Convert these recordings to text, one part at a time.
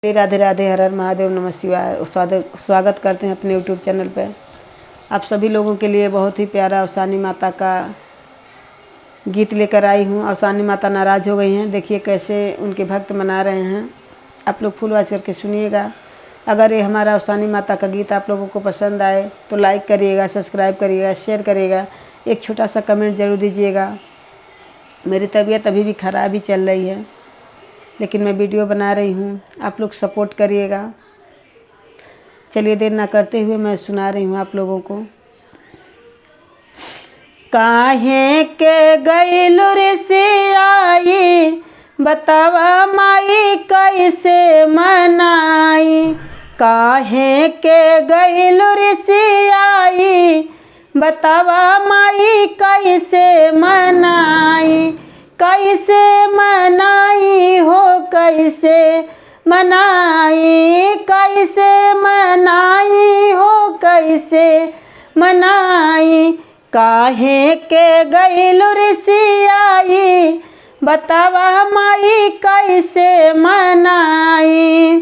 राधे राधे, हर हर महादेव, नमः शिवाय। स्वागत करते हैं अपने यूट्यूब चैनल पर। आप सभी लोगों के लिए बहुत ही प्यारा अवसानी माता का गीत लेकर आई हूँ। अवसानी माता नाराज़ हो गई हैं, देखिए कैसे उनके भक्त मना रहे हैं। आप लोग फुल वॉच करके सुनिएगा। अगर ये हमारा अवसानी माता का गीत आप लोगों को पसंद आए तो लाइक करिएगा, सब्सक्राइब करिएगा, शेयर करिएगा, एक छोटा सा कमेंट ज़रूर दीजिएगा। मेरी तबीयत अभी भी ख़राब ही चल रही है, लेकिन मैं वीडियो बना रही हूँ, आप लोग सपोर्ट करिएगा। चलिए देर ना करते हुए मैं सुना रही हूँ आप लोगों को। काहे के गइलु रे से आई, बतावा माई कैसे मनाई। काहे के गइलु रे से आई, बतावा माई कैसे मनाई। कैसे मनाई हो, कैसे मनाई, कैसे मनाई हो, कैसे मनाई। काहे के गइलु रे सियाई, बतावा माई कैसे मनाई।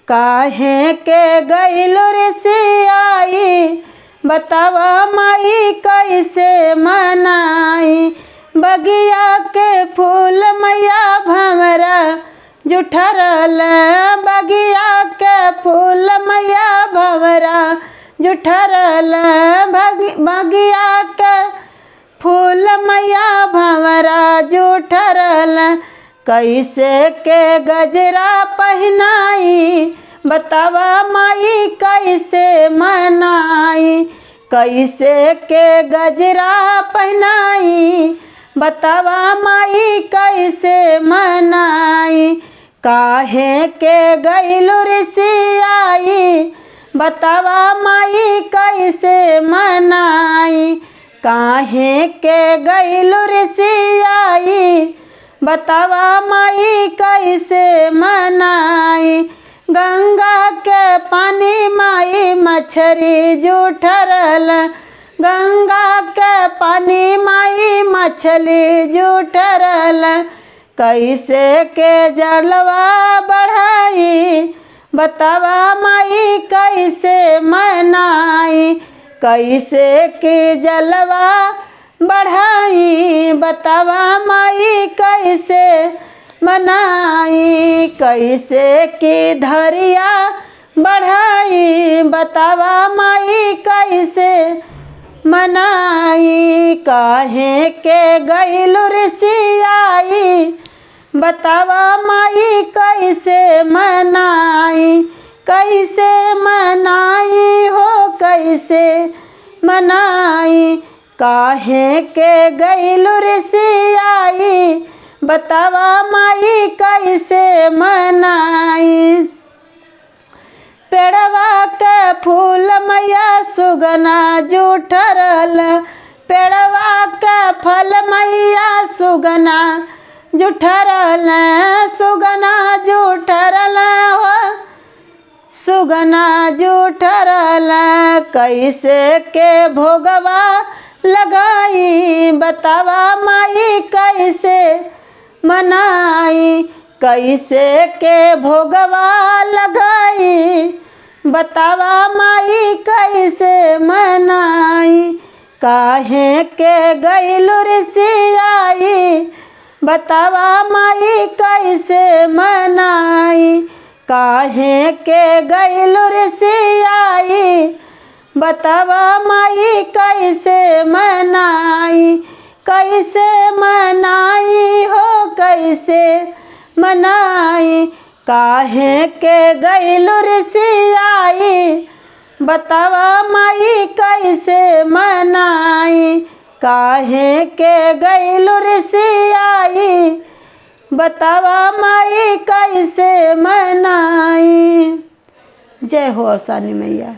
काहे के गइलु रे सियाई, बतावा माई कैसे मनाई। बगिया के फूल मैया भंवरा जुठरल, बगिया के फूल मैया भंवरा जुठरल। बगिया के फूल मैया भंवरा जुठरल। कैसे के गजरा पहनाई, बतावा माई कैसे मनाई। कैसे के गजरा पहनाई, बतावा माई कैसे मनाई। काहे के गइलु रे सियाई, बतावा माई कैसे मनाई। काहे के गइलु रे सियाई, बतावा माई कैसे मनाई। गंगा के पानी माई मछरी जुठरल, गंगा के पानी माई मछली जुठरल। कैसे के जलवा बढ़ाई, बतावा माई कैसे मनाई। कैसे के जलवा बढ़ाई, बतावा माई कैसे मनाई। कैसे की धरिया बढ़ाई, बतावा माई कैसे मनाई। काहे के गइलु रे सियाई, बतावा माई कैसे मनाई। कैसे मनाई हो, कैसे मनाई। काहे के गइलु रे सियाई, बतावा माई कैसे मनाई। पेड़वा के फूल मैया सुगना जुठरल, पेड़वा के फल मैया सुगना जुठरल। सुगना जुठरल हो, सुगना जुठरल। कैसे के भोगवा लगाई, बतावा माई कैसे मनाई। कैसे के भोगवा लगाई, बतावा माई कैसे मनाई। काहे के गइलु रे सियाई, बतावा माई कैसे मनाई। काहे के गइलु रे सियाई, बतावा माई कैसे मनाई। कैसे मनाई हो, कैसे मनाई। काहे के गइलु रे सियाई, बतावा माई कैसे मनाई। काहे के गइलु रे सियाई, बतावा माई कैसे मनाई। जय हो अवसानी मैया।